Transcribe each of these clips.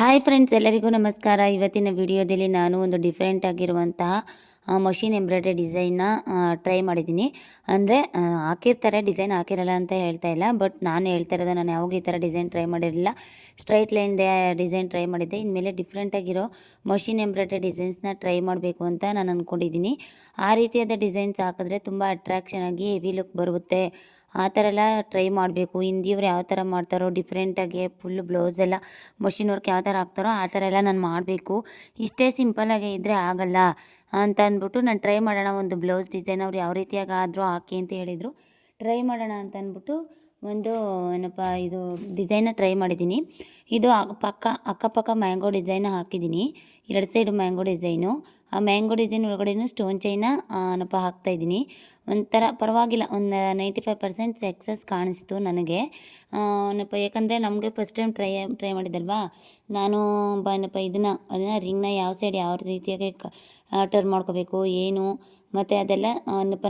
Hi friends, ಎಲ್ಲರಿಗೂ ನಮಸ್ಕಾರ. ಇವತ್ತಿನ ವಿಡಿಯೋದಲ್ಲಿ ನಾನು ಒಂದು ಡಿಫ್ರೆಂಟ್ ಆಗಿರುವಂತಹ ಮಷಿನ್ ಎಂಬ್ರಾಯ್ಡ್ರಿ ಡಿಸೈನ್ನ ಟ್ರೈ ಮಾಡಿದ್ದೀನಿ. ಅಂದರೆ ಹಾಕಿರ್ತಾರೆ, ಡಿಸೈನ್ ಹಾಕಿರಲ್ಲ ಅಂತ ಹೇಳ್ತಾ ಇಲ್ಲ. ಬಟ್ ನಾನು ಹೇಳ್ತಾ ಇರೋದು, ನಾನು ಯಾವಾಗ ಈ ಥರ ಡಿಸೈನ್ ಟ್ರೈ ಮಾಡಿರಲಿಲ್ಲ. ಸ್ಟ್ರೈಟ್ ಲೈನ್ದೇ ಡಿಸೈನ್ ಟ್ರೈ ಮಾಡಿದ್ದೆ. ಇನ್ಮೇಲೆ ಡಿಫ್ರೆಂಟಾಗಿರೋ ಮಷಿನ್ ಎಂಬ್ರಾಯ್ಡ್ರಿ ಡಿಸೈನ್ಸ್ನ ಟ್ರೈ ಮಾಡಬೇಕು ಅಂತ ನಾನು ಅಂದ್ಕೊಂಡಿದ್ದೀನಿ. ಆ ರೀತಿಯಾದ ಡಿಸೈನ್ಸ್ ಹಾಕಿದ್ರೆ ತುಂಬ ಅಟ್ರಾಕ್ಷನ್ ಆಗಿ ಹೆವಿ ಲುಕ್ ಬರುತ್ತೆ. ಆ ಥರ ಎಲ್ಲ ಟ್ರೈ ಮಾಡಬೇಕು. ಹಿಂದಿಯವ್ರು ಯಾವ ಥರ ಮಾಡ್ತಾರೋ ಡಿಫ್ರೆಂಟಾಗಿ ಫುಲ್ ಬ್ಲೌಸೆಲ್ಲ ಮಷಿನ್ ವರ್ಕ್ ಯಾವ ಥರ ಹಾಕ್ತಾರೋ ಆ ಥರ ಎಲ್ಲ ನಾನು ಮಾಡಬೇಕು. ಇಷ್ಟೇ ಸಿಂಪಲ್ಲಾಗಿ ಇದ್ದರೆ ಆಗಲ್ಲ ಅಂತ ಅಂದ್ಬಿಟ್ಟು ನಾನು ಟ್ರೈ ಮಾಡೋಣ. ಒಂದು ಬ್ಲೌಸ್ ಡಿಸೈನ್ ಅವ್ರು ಯಾವ ರೀತಿಯಾಗಿ ಆದರೂ ಹಾಕಿ ಅಂತ ಹೇಳಿದರು. ಟ್ರೈ ಮಾಡೋಣ ಅಂತ ಅಂದ್ಬಿಟ್ಟು ಒಂದು ಏನಪ್ಪ ಇದು ಡಿಸೈನ ಟ್ರೈ ಮಾಡಿದ್ದೀನಿ. ಇದು ಅಕ್ಕಪಕ್ಕ ಮ್ಯಾಂಗೋ ಡಿಸೈನ ಹಾಕಿದ್ದೀನಿ. 2 ಸೈಡು ಮ್ಯಾಂಗೋ ಡಿಸೈನು. ಆ ಮ್ಯಾಂಗೋ ಡಿಸೈನ್ ಒಳಗಡೆನೂ ಸ್ಟೋನ್ ಚೈನ ಹಾಕ್ತಾಯಿದ್ದೀನಿ. ಒಂಥರ ಪರವಾಗಿಲ್ಲ, ಒಂದು 95% ಸಕ್ಸಸ್ ಕಾಣಿಸ್ತು ನನಗೆ. ಯಾಕಂದರೆ ನಮಗೆ ಫಸ್ಟ್ ಟೈಮ್ ಟ್ರೈ ಮಾಡಿದ್ದಲ್ವಾ. ನಾನು ಇದನ್ನು ರಿಂಗ್ನ ಯಾವ ಸೈಡ್ ಯಾವ ರೀತಿಯಾಗಿ ಟರ್ನ್ ಮಾಡ್ಕೋಬೇಕು ಏನು ಮತ್ತು ಅದೆಲ್ಲ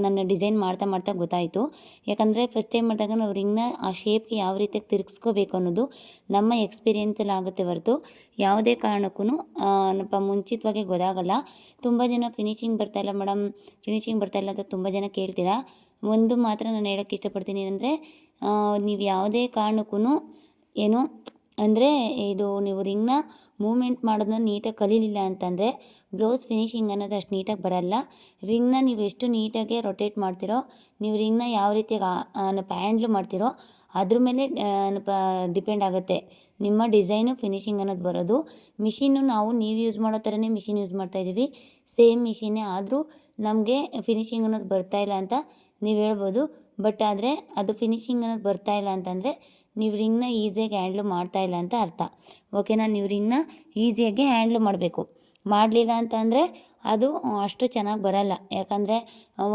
ನಾನು ಡಿಸೈನ್ ಮಾಡ್ತಾ ಗೊತ್ತಾಯಿತು. ಯಾಕಂದರೆ ಫಸ್ಟ್ ಟೈಮ್ ಮಾಡಿದಾಗ ನಾವು ರಿಂಗ್ನ ಆ ಶೇಪ್ಗೆ ಯಾವ ರೀತಿಯಾಗಿ ತಿರುಗಿಸ್ಕೋಬೇಕು ಅನ್ನೋದು ನಮ್ಮ ಎಕ್ಸ್ಪೀರಿಯೆನ್ಸಲ್ಲಿ ಆಗುತ್ತೆ ಹೊರತು ಯಾವುದೇ ಕಾರಣಕ್ಕೂ ಮುಂಚಿತವಾಗಿ ಗೊತ್ತಾಗಲ್ಲ. ತುಂಬ ಜನ ಫಿನಿಶಿಂಗ್ ಬರ್ತಾಯಿಲ್ಲ ಮೇಡಮ್, ಫಿನಿಶಿಂಗ್ ಬರ್ತಾಯಿಲ್ಲ ಅಂತ ತುಂಬ ಜನ ಕೇಳ್ತೀರಾ. ಒಂದು ಮಾತ್ರ ನಾನು ಹೇಳೋಕ್ಕೆ ಇಷ್ಟಪಡ್ತೀನಿ ಅಂದರೆ, ನೀವು ಯಾವುದೇ ಕಾರಣಕ್ಕೂ ಏನು ಅಂದರೆ ಇದು ನೀವು ರಿಂಗ್ನ ಮೂಮೆಂಟ್ ಮಾಡೋದನ್ನ ನೀಟಾಗಿ ಕಲೀಲಿಲ್ಲ ಅಂತಂದರೆ ಬ್ಲೌಸ್ ಫಿನಿಶಿಂಗ್ ಅನ್ನೋದು ಅಷ್ಟು ನೀಟಾಗಿ ಬರಲ್ಲ. ರಿಂಗ್ನ ನೀವು ಎಷ್ಟು ನೀಟಾಗಿ ರೊಟೇಟ್ ಮಾಡ್ತೀರೋ, ನೀವು ರಿಂಗ್ನ ಯಾವ ರೀತಿಯಾಗಿ ಹ್ಯಾಂಡ್ಲು ಮಾಡ್ತೀರೋ ಅದ್ರ ಮೇಲೆ ಡಿಪೆಂಡ್ ಆಗುತ್ತೆ ನಿಮ್ಮ ಡಿಸೈನು ಫಿನಿಶಿಂಗ್ ಅನ್ನೋದು ಬರೋದು. ಮಿಷಿನ್ನು ನೀವು ಯೂಸ್ ಮಾಡೋ ಥರನೇ ಮಿಷಿನ್ ಯೂಸ್ ಮಾಡ್ತಾಯಿದ್ದೀವಿ, ಸೇಮ್ ಮಿಷಿನ್ನೇ. ಆದರೂ ನಮಗೆ ಫಿನಿಶಿಂಗ್ ಅನ್ನೋದು ಬರ್ತಾಯಿಲ್ಲ ಅಂತ ನೀವು ಹೇಳ್ಬೋದು. ಬಟ್ ಆದರೆ ಅದು ಫಿನಿಶಿಂಗ್ ಅನ್ನೋದು ಬರ್ತಾಯಿಲ್ಲ ಅಂತಂದರೆ ನೀವು ರಿಂಗ್ನ ಈಸಿಯಾಗಿ ಹ್ಯಾಂಡ್ಲು ಮಾಡ್ತಾಯಿಲ್ಲ ಅಂತ ಅರ್ಥ. ಓಕೆನಾ. ನೀವು ರಿಂಗ್ನ ಈಸಿಯಾಗಿ ಹ್ಯಾಂಡ್ಲು ಮಾಡಬೇಕು. ಮಾಡಲಿಲ್ಲ ಅಂತ ಅಂದರೆ ಅದು ಅಷ್ಟು ಚೆನ್ನಾಗಿ ಬರಲ್ಲ. ಯಾಕಂದರೆ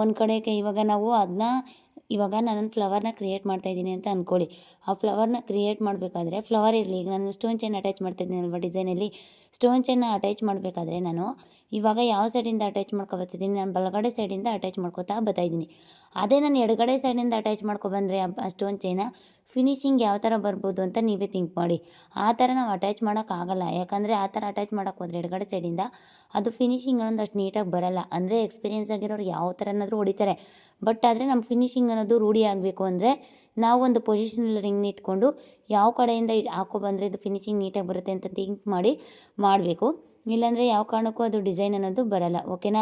ಒಂದು ಕಡೆಗೆ ಇವಾಗ ನಾನು ಫ್ಲವರ್ನ ಕ್ರಿಯೇಟ್ ಮಾಡ್ತಾಯಿದ್ದೀನಿ ಅಂತ ಅಂದ್ಕೊಳ್ಳಿ. ಆ ಫ್ಲವರ್ನ ಕ್ರಿಯೇಟ್ ಮಾಡಬೇಕಾದ್ರೆ ಫ್ಲವರ್ ಇರಲಿ, ಈಗ ನಾನು ಸ್ಟೋನ್ ಚೈನ್ ಅಟ್ಯಾಚ್ ಮಾಡ್ತಾಯಿದ್ದೀನಲ್ವ ಡಿಸೈನಲ್ಲಿ. ಸ್ಟೋನ್ ಚೈನ್ನ ಅಟ್ಯಾಚ್ ಮಾಡಬೇಕಾದ್ರೆ ನಾನು ಇವಾಗ ಯಾವ ಸೈಡಿಂದ ಅಟ್ಯಾಚ್ ಮಾಡ್ಕೊಬರ್ತಿದ್ದೀನಿ, ನಾನು ಬಲಗಡೆ ಸೈಡಿಂದ ಅಟ್ಯಾಚ್ ಮಾಡ್ಕೊತಾ ಬರ್ತಾಯಿದ್ದೀನಿ. ಅದೇ ನಾನು ಎಡಗಡೆ ಸೈಡಿಂದ ಅಟ್ಯಾಚ್ ಮಾಡ್ಕೊಬಂದರೆ ಆ ಸ್ಟೋನ್ ಚೈನ ಫಿನಿಶಿಂಗ್ ಯಾವ ಥರ ಬರ್ಬೋದು ಅಂತ ನೀವೇ ಥಿಂಕ್ ಮಾಡಿ. ಆ ಥರ ನಾವು ಅಟ್ಯಾಚ್ ಮಾಡೋಕ್ಕಾಗಲ್ಲ. ಯಾಕಂದರೆ ಆ ಥರ ಅಟ್ಯಾಚ್ ಮಾಡೋಕ್ಕೆ ಹೋದರೆ ಎಡಗಡೆ ಸೈಡಿಂದ ಅದು ಫಿನಿಶಿಂಗ್ ಅನ್ನೋದು ಅಷ್ಟು ನೀಟಾಗಿ ಬರಲ್ಲ. ಅಂದರೆ ಎಕ್ಸ್ಪೀರಿಯೆನ್ಸ್ ಆಗಿರೋರು ಯಾವ ಥರನಾದರೂ ಹೊಡಿತಾರೆ. ಬಟ್ ಆದರೆ ನಮ್ಮ ಫಿನಿಶಿಂಗ್ ಅನ್ನೋದು ರೂಢಿ ಆಗಬೇಕು ಅಂದರೆ ನಾವು ಒಂದು ಪೊಸಿಷನಲ್ಲಿ ರಿಂಗ್ನ ಇಟ್ಕೊಂಡು ಯಾವ ಕಡೆಯಿಂದ ಹಾಕೊಬಂದರೆ ಇದು ಫಿನಿಶಿಂಗ್ ನೀಟಾಗಿ ಬರುತ್ತೆ ಅಂತ ಥಿಂಕ್ ಮಾಡಿ ಮಾಡಬೇಕು. ಇಲ್ಲಾಂದರೆ ಯಾವ ಕಾರಣಕ್ಕೂ ಅದು ಡಿಸೈನ್ ಅನ್ನೋದು ಬರಲ್ಲ. ಓಕೆನಾ.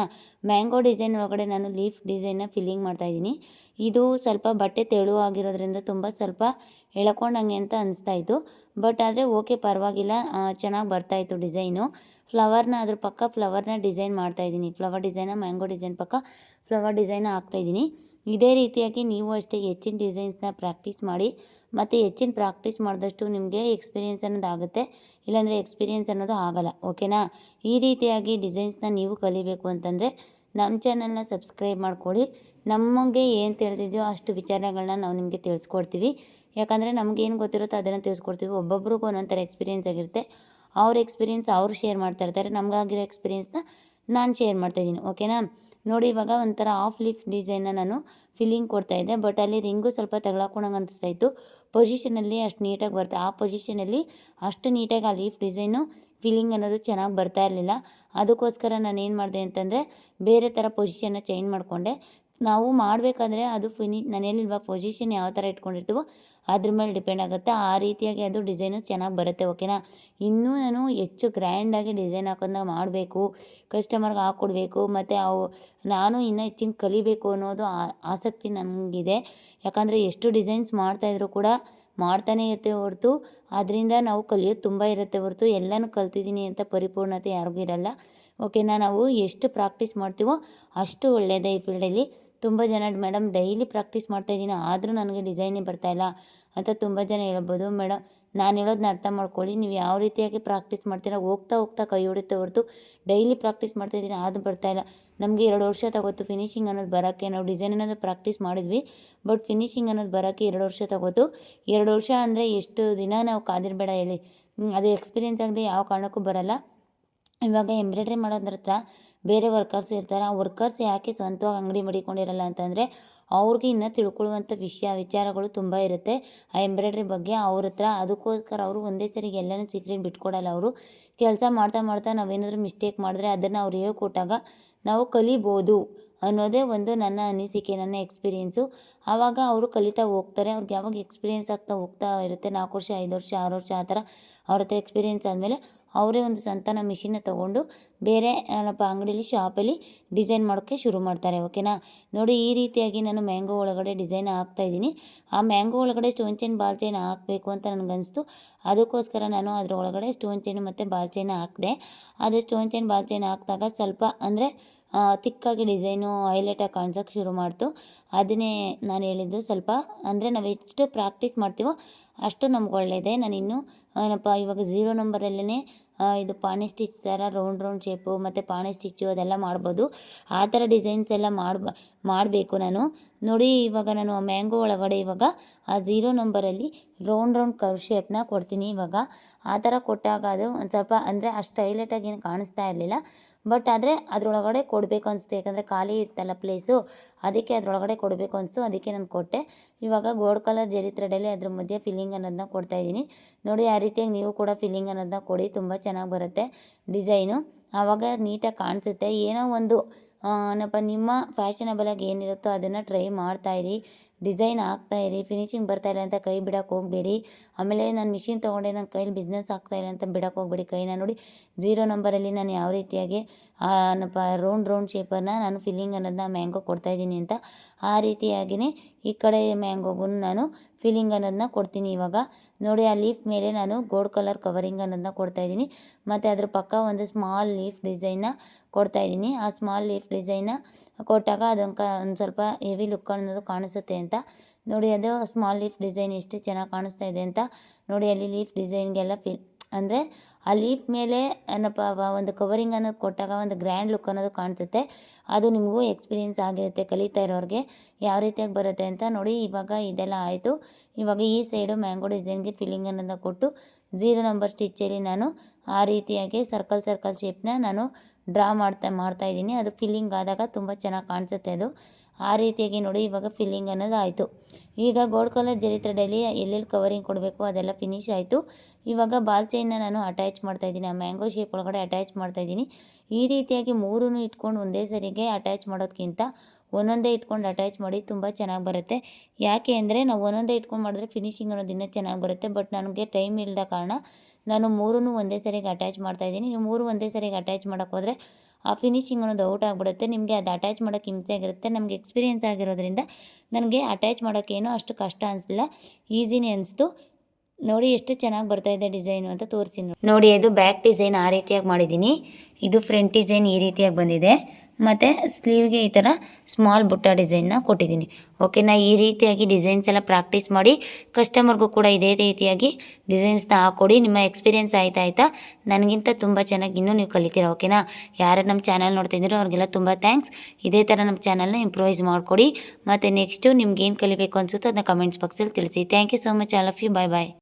ಮ್ಯಾಂಗೋ ಡಿಸೈನ್ ಒಳಗಡೆ ನಾನು ಲೀಫ್ ಡಿಸೈನ್ನ ಫಿಲ್ಲಿಂಗ್ ಮಾಡ್ತಾಯಿದ್ದೀನಿ. ಇದು ಸ್ವಲ್ಪ ಬಟ್ಟೆ ತೆಳುವಾಗಿರೋದ್ರಿಂದ ತುಂಬ ಸ್ವಲ್ಪ ಎಳ್ಕೊಂಡಂಗೆ ಅಂತ ಅನಿಸ್ತಾಯಿತ್ತು. ಬಟ್ ಆದರೆ ಓಕೆ, ಪರವಾಗಿಲ್ಲ, ಚೆನ್ನಾಗಿ ಬರ್ತಾಯಿತ್ತು ಡಿಸೈನು. ಅದ್ರ ಪಕ್ಕ ಫ್ಲವರ್ನ ಡಿಸೈನ್ ಮಾಡ್ತಾಯಿದ್ದೀನಿ. ಫ್ಲವರ್ ಡಿಸೈನ ಮ್ಯಾಂಗೋ ಡಿಸೈನ್ ಪಕ್ಕ ಫ್ಲವರ್ ಡಿಸೈನ ಹಾಕ್ತಾಯಿದ್ದೀನಿ. ಇದೇ ರೀತಿಯಾಗಿ ನೀವು ಅಷ್ಟೇ ಹೆಚ್ಚಿನ ಡಿಸೈನ್ಸ್ನ ಪ್ರಾಕ್ಟೀಸ್ ಮಾಡಿ. ಮತ್ತು ಹೆಚ್ಚಿನ ಪ್ರಾಕ್ಟೀಸ್ ಮಾಡಿದಷ್ಟು ನಿಮಗೆ ಎಕ್ಸ್ಪೀರಿಯೆನ್ಸ್ ಅನ್ನೋದು ಆಗುತ್ತೆ. ಇಲ್ಲಾಂದರೆ ಎಕ್ಸ್ಪೀರಿಯೆನ್ಸ್ ಅನ್ನೋದು ಆಗಲ್ಲ. ಓಕೆನಾ. ಈ ರೀತಿಯಾಗಿ ಡಿಸೈನ್ಸ್ನ ನೀವು ಕಲಿಬೇಕು ಅಂತಂದರೆ ನಮ್ಮ ಚಾನಲ್ನ ಸಬ್ಸ್ಕ್ರೈಬ್ ಮಾಡ್ಕೊಳ್ಳಿ. ನಮಗೆ ಏನು ತಿಳಿದಿದೆಯೋ ಅಷ್ಟು ವಿಚಾರಗಳನ್ನ ನಾವು ನಿಮಗೆ ತಿಳಿಸ್ಕೊಡ್ತೀವಿ. ಯಾಕಂದರೆ ನಮಗೇನು ಗೊತ್ತಿರುತ್ತೋ ಅದನ್ನು ತಿಳಿಸ್ಕೊಡ್ತೀವಿ. ಒಬ್ಬೊಬ್ರಿಗೂ ಒಂದೊಂದು ಥರ ಎಕ್ಸ್ಪೀರಿಯೆನ್ಸ್ ಆಗಿರುತ್ತೆ. ಅವ್ರ ಎಕ್ಸ್ಪೀರಿಯೆನ್ಸ್ ಅವರು ಶೇರ್ ಮಾಡ್ತಾಯಿರ್ತಾರೆ. ನಮಗಾಗಿರೋ ಎಕ್ಸ್ಪೀರಿಯೆನ್ಸ್ನ ನಾನು ಶೇರ್ ಮಾಡ್ತಾಯಿದ್ದೀನಿ. ಓಕೆನಾ. ನೋಡಿ, ಇವಾಗ ಒಂಥರ ಆಫ್ ಲೀಫ್ ಡಿಸೈನ್ನ ನಾನು ಫಿಲ್ಲಿಂಗ್ ಕೊಡ್ತಾಯಿದ್ದೆ. ಬಟ್ ಅಲ್ಲಿ ರಿಂಗು ಸ್ವಲ್ಪ ತಗೊಳಕೊಂಡಂಗೆ ಅನಿಸ್ತಾಯಿತ್ತು. ಪೊಸಿಷನಲ್ಲಿ ಅಷ್ಟು ನೀಟಾಗಿ ಆ ಪೊಸಿಷನಲ್ಲಿ ಅಷ್ಟು ನೀಟಾಗಿ ಆ ಲೀಫ್ ಡಿಸೈನು ಫಿಲ್ಲಿಂಗ್ ಅನ್ನೋದು ಚೆನ್ನಾಗಿ ಬರ್ತಾ ಇರಲಿಲ್ಲ. ಅದಕ್ಕೋಸ್ಕರ ನಾನು ಏನು ಮಾಡಿದೆ ಅಂತಂದರೆ ಬೇರೆ ಥರ ಪೊಸಿಷನ್ನ ಚೇಂಜ್ ಮಾಡಿಕೊಂಡೆ. ನಾವು ಮಾಡಬೇಕಾದ್ರೆ ಅದು ನಾನು ಹೇಳಿಲ್ವಾ, ಪೊಸಿಷನ್ ಯಾವ ಥರ ಇಟ್ಕೊಂಡಿರ್ತೀವೋ ಅದ್ರ ಮೇಲೆ ಡಿಪೆಂಡ್ ಆಗುತ್ತೆ. ಆ ರೀತಿಯಾಗಿ ಅದು ಡಿಸೈನು ಚೆನ್ನಾಗಿ ಬರುತ್ತೆ. ಓಕೆನಾ. ಇನ್ನೂ ನಾನು ಹೆಚ್ಚು ಗ್ರ್ಯಾಂಡಾಗಿ ಡಿಸೈನ್ ಹಾಕೋದನ್ನ ಮಾಡಬೇಕು, ಕಸ್ಟಮರ್ಗೆ ಹಾಕ್ಕೊಡ್ಬೇಕು. ಮತ್ತು ನಾನು ಇನ್ನೂ ಹೆಚ್ಚಿನ ಕಲಿಬೇಕು ಅನ್ನೋದು ಆಸಕ್ತಿ ನನಗಿದೆ. ಯಾಕಂದರೆ ಎಷ್ಟು ಡಿಸೈನ್ಸ್ ಮಾಡ್ತಾಯಿದ್ರು ಕೂಡ ಮಾಡ್ತಾನೇ ಇರ್ತೇವೆ ಹೊರತು ಅದರಿಂದ ನಾವು ಕಲಿಯೋದು ತುಂಬ ಇರುತ್ತೆ ಹೊರತು ಎಲ್ಲನೂ ಕಲ್ತಿದ್ದೀನಿ ಅಂತ ಪರಿಪೂರ್ಣತೆ ಯಾರಿಗೂ ಇರಲ್ಲ. ಓಕೆನಾ. ನಾವು ಎಷ್ಟು ಪ್ರಾಕ್ಟೀಸ್ ಮಾಡ್ತೀವೋ ಅಷ್ಟು ಒಳ್ಳೆಯದೇ ಈ ಫೀಲ್ಡಲ್ಲಿ. ತುಂಬ ಜನ ಮೇಡಮ್ ಡೈಲಿ ಪ್ರಾಕ್ಟೀಸ್ ಮಾಡ್ತಾಯಿದ್ದೀನಿ ಆದರೂ ನನಗೆ ಡಿಸೈನೇ ಬರ್ತಾಯಿಲ್ಲ ಅಂತ ತುಂಬ ಜನ ಹೇಳ್ಬೋದು. ಮೇಡಮ್, ನಾನು ಹೇಳೋದನ್ನ ಅರ್ಥ ಮಾಡ್ಕೊಳ್ಳಿ. ನೀವು ಯಾವ ರೀತಿಯಾಗಿ ಪ್ರಾಕ್ಟೀಸ್ ಮಾಡ್ತೀರಾ, ಹೋಗ್ತಾ ಕೈ ಹೊಡುತ್ತೆ ಹೊರತು ಡೈಲಿ ಪ್ರಾಕ್ಟೀಸ್ ಮಾಡ್ತಾಯಿದ್ದೀನಿ ಆದರೂ ಬರ್ತಾಯಿಲ್ಲ. ನಮಗೆ 2 ವರ್ಷ ತಗೋತು ಫಿನಿಶಿಂಗ್ ಅನ್ನೋದು ಬರೋಕ್ಕೆ. ನಾವು ಡಿಸೈನ್ ಅನ್ನೋದು ಪ್ರಾಕ್ಟೀಸ್ ಮಾಡಿದ್ವಿ, ಬಟ್ ಫಿನಿಶಿಂಗ್ ಅನ್ನೋದು ಬರೋಕ್ಕೆ 2 ವರ್ಷ ತಗೋತು. 2 ವರ್ಷ ಅಂದರೆ ಎಷ್ಟು ದಿನ ನಾವು ಕಾದಿರಬೇಡ ಹೇಳಿ. ಅದು ಎಕ್ಸ್ಪೀರಿಯೆನ್ಸ್ ಆಗದೆ ಯಾವ ಕಾರಣಕ್ಕೂ ಬರಲ್ಲ. ಇವಾಗ ಎಂಬ್ರಾಯ್ಡ್ರಿ ಮಾಡೋದ್ರ ಹತ್ರ ಬೇರೆ ವರ್ಕರ್ಸ್ ಇರ್ತಾರೆ. ಆ ವರ್ಕರ್ಸ್ ಯಾಕೆ ಸ್ವಂತವಾಗಿ ಅಂಗಡಿ ಮಡಿಕೊಂಡಿರಲ್ಲ ಅಂತಂದರೆ ಅವ್ರಿಗೆ ಇನ್ನೂ ತಿಳ್ಕೊಳ್ಳುವಂಥ ವಿಚಾರಗಳು ತುಂಬ ಇರುತ್ತೆ ಆ ಎಂಬ್ರಾಯ್ಡ್ರಿ ಬಗ್ಗೆ ಅವ್ರ ಹತ್ರ. ಅದಕ್ಕೋಸ್ಕರ ಅವರು ಒಂದೇ ಸರಿಗೆ ಎಲ್ಲನೂ ಸೀಕ್ರೆಟ್ ಬಿಟ್ಕೊಡಲ್ಲ. ಅವರು ಕೆಲಸ ಮಾಡ್ತಾ ಮಾಡ್ತಾ ನಾವೇನಾದರೂ ಮಿಸ್ಟೇಕ್ ಮಾಡಿದ್ರೆ ಅದನ್ನು ಅವ್ರು ಹೇಳ್ಕೊಟ್ಟಾಗ ನಾವು ಕಲಿಬೋದು ಅನ್ನೋದೇ ಒಂದು ನನ್ನ ಅನಿಸಿಕೆ, ನನ್ನ ಎಕ್ಸ್ಪೀರಿಯೆನ್ಸು. ಆವಾಗ ಅವರು ಕಲಿತಾ ಹೋಗ್ತಾರೆ. ಅವ್ರಿಗೆ ಯಾವಾಗ ಎಕ್ಸ್ಪೀರಿಯೆನ್ಸ್ ಆಗ್ತಾ ಹೋಗ್ತಾ ಇರುತ್ತೆ, 4 ವರ್ಷ 5 ವರ್ಷ 6 ವರ್ಷ ಆ ಥರ ಅವ್ರ ಹತ್ರ ಎಕ್ಸ್ಪೀರಿಯೆನ್ಸ್ ಆದಮೇಲೆ ಅವರೇ ಒಂದು ಸ್ವಂತನ ಮಿಷಿನ್ನ ತೊಗೊಂಡು ಬೇರೆ ಅಂಗಡೀಲಿ ಶಾಪಲ್ಲಿ ಡಿಸೈನ್ ಮಾಡೋಕ್ಕೆ ಶುರು ಮಾಡ್ತಾರೆ. ಓಕೆನಾ. ನೋಡಿ ಈ ರೀತಿಯಾಗಿ ನಾನು ಮ್ಯಾಂಗೋ ಒಳಗಡೆ ಡಿಸೈನ್ ಹಾಕ್ತಾಯಿದ್ದೀನಿ. ಆ ಮ್ಯಾಂಗೋ ಒಳಗಡೆ ಸ್ಟೋನ್ ಚೈನ್ ಬಾಲ್ ಚೈನ್ ಹಾಕಬೇಕು ಅಂತ ನನಗನ್ನಿಸ್ತು. ಅದಕ್ಕೋಸ್ಕರ ನಾನು ಅದರ ಒಳಗಡೆ ಸ್ಟೋನ್ ಚೈನು ಮತ್ತು ಬಾಲ್ ಚೈನ ಹಾಕಿದೆ. ಅದು ಸ್ಟೋನ್ ಚೈನ್ ಬಾಲ್ ಚೈನ್ ಹಾಕಿದಾಗ ಸ್ವಲ್ಪ ಅಂದರೆ ತಿಕ್ಕಾಗಿ ಡಿಸೈನು ಹೈಲೈಟಾಗಿ ಕಾಣ್ಸೋಕ್ಕೆ ಶುರು ಮಾಡ್ತು. ಅದನ್ನೇ ನಾನು ಹೇಳಿದ್ದು. ಸ್ವಲ್ಪ ಅಂದರೆ ನಾವು ಎಷ್ಟು ಪ್ರಾಕ್ಟೀಸ್ ಮಾಡ್ತೀವೋ ಅಷ್ಟು ನಮ್ಗೆ ಒಳ್ಳೆಯದೇ. ನಾನಿನ್ನೂ ಇವಾಗ 0 ನಂಬರಲ್ಲೇ ಇದು ಪಾಣಿ ಸ್ಟಿಚ್ ಥರ ರೌಂಡ್ ಶೇಪು ಮತ್ತು ಪಾಣಿ ಸ್ಟಿಚ್ಚು ಅದೆಲ್ಲ ಮಾಡ್ಬೋದು. ಆ ಥರ ಡಿಸೈನ್ಸ್ ಎಲ್ಲ ಮಾಡಬೇಕು ನಾನು. ನೋಡಿ ಇವಾಗ ನಾನು ಮ್ಯಾಂಗೋ ಒಳಗಡೆ ಇವಾಗ ಆ 0 ನಂಬರಲ್ಲಿ ರೌಂಡ್ ಕರ್ವ್ ಶೇಪ್ನ ಕೊಡ್ತೀನಿ. ಇವಾಗ ಆ ಥರ ಕೊಟ್ಟಾಗ ಅದು ಒಂದು ಸ್ವಲ್ಪ ಅಂದರೆ ಅಷ್ಟು ಹೈಲೈಟಾಗಿ ಏನು ಕಾಣಿಸ್ತಾ ಇರಲಿಲ್ಲ. ಬಟ್ ಆದರೆ ಅದರೊಳಗಡೆ ಕೊಡಬೇಕು ಅನಿಸ್ತು. ಯಾಕಂದರೆ ಖಾಲಿ ಇತ್ತಲ್ಲ ಪ್ಲೇಸು, ಅದಕ್ಕೆ ಅದರೊಳಗಡೆ ಕೊಡಬೇಕು ಅನಿಸ್ತು. ಅದಕ್ಕೆ ನಾನು ಕೊಟ್ಟೆ. ಇವಾಗ ಗೋಲ್ಡ್ ಕಲರ್ ಜರಿ ಥ್ರೆಡಲ್ಲಿ ಅದ್ರ ಮಧ್ಯೆ ಫಿಲ್ಲಿಂಗ್ ಅನ್ನೋದನ್ನ ಕೊಡ್ತಾಯಿದ್ದೀನಿ. ನೋಡಿ ಆ ರೀತಿಯಾಗಿ ನೀವು ಕೂಡ ಫಿಲ್ಲಿಂಗ್ ಅನ್ನೋದನ್ನ ಕೊಡಿ, ತುಂಬ ಚೆನ್ನಾಗಿ ಬರುತ್ತೆ ಡಿಸೈನು. ಆವಾಗ ನೀಟಾಗಿ ಕಾಣಿಸುತ್ತೆ. ಏನೋ ಒಂದು ನಿಮ್ಮ ಫ್ಯಾಷನಬಲಾಗಿ ಏನಿರುತ್ತೋ ಅದನ್ನು ಟ್ರೈ ಮಾಡ್ತಾಯಿರಿ, ಡಿಸೈನ್ ಹಾಕ್ತಾಯಿರಿ. ಫಿನಿಶಿಂಗ್ ಬರ್ತಾಯಿಲ್ಲ ಅಂತ ಕೈ ಬಿಡೋಕ್ಕೆ ಹೋಗಬೇಡಿ. ಆಮೇಲೆ ನಾನು ಮಿಷಿನ್ ತೊಗೊಂಡೆ ನನ್ನ ಕೈಲಿ ಬಿಸ್ನೆಸ್ ಆಗ್ತಾಯಿಲ್ಲ ಅಂತ ಬಿಡೋಕ್ಕೆ ಹೋಗಬೇಡಿ ಕೈನ. ನೋಡಿ 0 ನಂಬರಲ್ಲಿ ನಾನು ಯಾವ ರೀತಿಯಾಗಿ ರೌಂಡ್ ಶೇಪನ್ನು ನಾನು ಫಿಲ್ಲಿಂಗ್ ಅನ್ನೋದನ್ನ ಮ್ಯಾಂಗೋ ಕೊಡ್ತಾಯಿದ್ದೀನಿ ಅಂತ, ಆ ರೀತಿಯಾಗಿಯೇ ಈ ಕಡೆ ಮ್ಯಾಂಗೋಗೂ ನಾನು ಫಿಲ್ಲಿಂಗ್ ಅನ್ನೋದನ್ನ ಕೊಡ್ತೀನಿ. ಇವಾಗ ನೋಡಿ ಆ ಲೀಫ್ ಮೇಲೆ ನಾನು ಗೋಲ್ಡ್ ಕಲರ್ ಕವರಿಂಗ್ ಅನ್ನೋದನ್ನ ಕೊಡ್ತಾಯಿದ್ದೀನಿ. ಮತ್ತು ಅದ್ರ ಪಕ್ಕ ಒಂದು ಸ್ಮಾಲ್ ಲೀಫ್ ಡಿಸೈನ್ನ ಕೊಡ್ತಾಯಿದ್ದೀನಿ. ಆ ಸ್ಮಾಲ್ ಲೀಫ್ ಡಿಸೈನ್ನ ಕೊಟ್ಟಾಗ ಒಂದು ಸ್ವಲ್ಪ ಹೆವಿ ಲುಕ್ ಅನ್ನೋದು ಕಾಣಿಸುತ್ತೆ ಅಂತ. ನೋಡಿ ಅದು ಸ್ಮಾಲ್ ಲೀಫ್ ಡಿಸೈನ್ ಎಷ್ಟು ಚೆನ್ನಾಗಿ ಕಾಣಿಸ್ತಾ ಇದೆ ಅಂತ. ನೋಡಿ ಅಲ್ಲಿ ಲೀಫ್ ಡಿಸೈನ್ಗೆಲ್ಲ ಅಂದರೆ ಆ ಲೀಫ್ ಮೇಲೆ ಒಂದು ಕವರಿಂಗ್ ಅನ್ನೋದು ಕೊಟ್ಟಾಗ ಒಂದು ಗ್ರ್ಯಾಂಡ್ ಲುಕ್ ಅನ್ನೋದು ಕಾಣಿಸುತ್ತೆ. ಅದು ನಿಮಗೂ ಎಕ್ಸ್ಪೀರಿಯೆನ್ಸ್ ಆಗಿರುತ್ತೆ ಕಲಿತಾ ಇರೋರಿಗೆ ಯಾವ ರೀತಿಯಾಗಿ ಬರುತ್ತೆ ಅಂತ. ನೋಡಿ ಇವಾಗ ಇದೆಲ್ಲ ಆಯಿತು. ಇವಾಗ ಈ ಸೈಡು ಮ್ಯಾಂಗೋ ಡಿಸೈನ್ಗೆ ಫಿಲ್ಲಿಂಗ್ ಅನ್ನೋದನ್ನ ಕೊಟ್ಟು 0 ನಂಬರ್ ಸ್ಟಿಚ್ಚಲ್ಲಿ ನಾನು ಆ ರೀತಿಯಾಗಿ ಸರ್ಕಲ್ ಶೇಪ್ನ ನಾನು ಡ್ರಾ ಮಾಡ್ತಾಯಿದ್ದೀನಿ. ಅದು ಫಿಲ್ಲಿಂಗ್ ಆದಾಗ ತುಂಬ ಚೆನ್ನಾಗಿ ಕಾಣಿಸುತ್ತೆ ಅದು. ಆ ರೀತಿಯಾಗಿ ನೋಡಿ ಇವಾಗ ಫಿಲ್ಲಿಂಗ್ ಅನ್ನೋದು ಆಯಿತು. ಈಗ ಗೋಲ್ಡ್ ಕಲರ್ ಜರಿ ಥ್ರೆಡಲ್ಲಿ ಎಲ್ಲೆಲ್ಲಿ ಕವರಿಂಗ್ ಕೊಡಬೇಕು ಅದೆಲ್ಲ ಫಿನಿಶ್ ಆಯಿತು. ಇವಾಗ ಬಾಲ್ ಚೈನ್ನ ನಾನು ಅಟ್ಯಾಚ್ ಮಾಡ್ತಾಯಿದ್ದೀನಿ. ಆ ಮ್ಯಾಂಗೋ ಶೇಪ್ ಒಳಗಡೆ ಅಟ್ಯಾಚ್ ಮಾಡ್ತಾಯಿದ್ದೀನಿ. ಈ ರೀತಿಯಾಗಿ 3 ಇಟ್ಕೊಂಡು ಒಂದೇ ಸರಿಗೆ ಅಟ್ಯಾಚ್ ಮಾಡೋದಕ್ಕಿಂತ ಒಂದೊಂದೇ ಇಟ್ಕೊಂಡು ಅಟ್ಯಾಚ್ ಮಾಡಿ ತುಂಬ ಚೆನ್ನಾಗಿ ಬರುತ್ತೆ. ಯಾಕೆ ಅಂದರೆ ನಾವು ಒಂದೊಂದೇ ಇಟ್ಕೊಂಡು ಮಾಡಿದ್ರೆ ಫಿನಿಶಿಂಗ್ ಅನ್ನೋದು ಇನ್ನೂ ಚೆನ್ನಾಗಿ ಬರುತ್ತೆ. ಬಟ್ ನನಗೆ ಟೈಮ್ ಇಲ್ಲದ ಕಾರಣ ನಾನು 3 ಒಂದೇ ಸರಿಗೆ ಅಟ್ಯಾಚ್ ಮಾಡ್ತಾಯಿದ್ದೀನಿ. ನೀವು 3 ಒಂದೇ ಸರಿಗೆ ಅಟ್ಯಾಚ್ ಮಾಡೋಕ್ಕೆ ಹೋದರೆ ಆ ಫಿನಿಶಿಂಗ್ ಅನ್ನೋದು ಔಟ್ ಆಗಿಬಿಡುತ್ತೆ. ನಿಮಗೆ ಅದು ಅಟ್ಯಾಚ್ ಮಾಡೋಕ್ಕೆ ಹಿಂಸೆ ಆಗಿರುತ್ತೆ. ನಮಗೆ ಎಕ್ಸ್ಪೀರಿಯೆನ್ಸ್ ಆಗಿರೋದ್ರಿಂದ ನನಗೆ ಅಟ್ಯಾಚ್ ಮಾಡೋಕ್ಕೇನೋ ಅಷ್ಟು ಕಷ್ಟ ಅನಿಸಲಿಲ್ಲ, ಈಸಿನೇ ಅನಿಸ್ತು. ನೋಡಿ ಎಷ್ಟು ಚೆನ್ನಾಗಿ ಬರ್ತಾಯಿದೆ ಡಿಸೈನು ಅಂತ ತೋರಿಸ್ತೀನಿ. ನೋಡಿ ಅದು ಬ್ಯಾಕ್ ಡಿಸೈನ್ ಆ ರೀತಿಯಾಗಿ ಮಾಡಿದ್ದೀನಿ. ಇದು ಫ್ರಂಟ್ ಡಿಸೈನ್ ಈ ರೀತಿಯಾಗಿ ಬಂದಿದೆ. ಮತ್ತು ಸ್ಲೀವ್ಗೆ ಈ ಥರ ಸ್ಮಾಲ್ ಬುಟ್ಟ ಡಿಸೈನ್ನ ಕೊಟ್ಟಿದ್ದೀನಿ. ಓಕೆನಾ. ಈ ರೀತಿಯಾಗಿ ಡಿಸೈನ್ಸ್ ಎಲ್ಲ ಪ್ರಾಕ್ಟೀಸ್ ಮಾಡಿ ಕಸ್ಟಮರ್ಗೂ ಕೂಡ ಇದೇ ರೀತಿಯಾಗಿ ಡಿಸೈನ್ಸ್ನ ಹಾಕ್ಕೊಡಿ. ನಿಮ್ಮ ಎಕ್ಸ್ಪೀರಿಯೆನ್ಸ್ ಆಯ್ತಾ ನನಗಿಂತ ತುಂಬ ಚೆನ್ನಾಗಿ ಇನ್ನೂ ನೀವು ಕಲಿತೀರಾ. ಓಕೆನಾ. ಯಾರು ನಮ್ಮ ಚಾನಲ್ ನೋಡ್ತಿದ್ದೀರೋ ಅವ್ರಿಗೆಲ್ಲ ತುಂಬ ಥ್ಯಾಂಕ್ಸ್. ಇದೇ ಥರ ನಮ್ಮ ಚಾನಲ್ನ ಇಂಪ್ರೂವೈಸ್ ಮಾಡಿಕೊಡಿ. ಮತ್ತು ನೆಕ್ಸ್ಟು ನಿಮ್ಗೆ ಏನು ಕಲಿಬೇಕು ಅನಿಸುತ್ತೋ ಅದನ್ನ ಕಮೆಂಟ್ಸ್ ಬಾಕ್ಸಲ್ಲಿ ತಿಳಿಸಿ. Thank you so much all of you. Bye.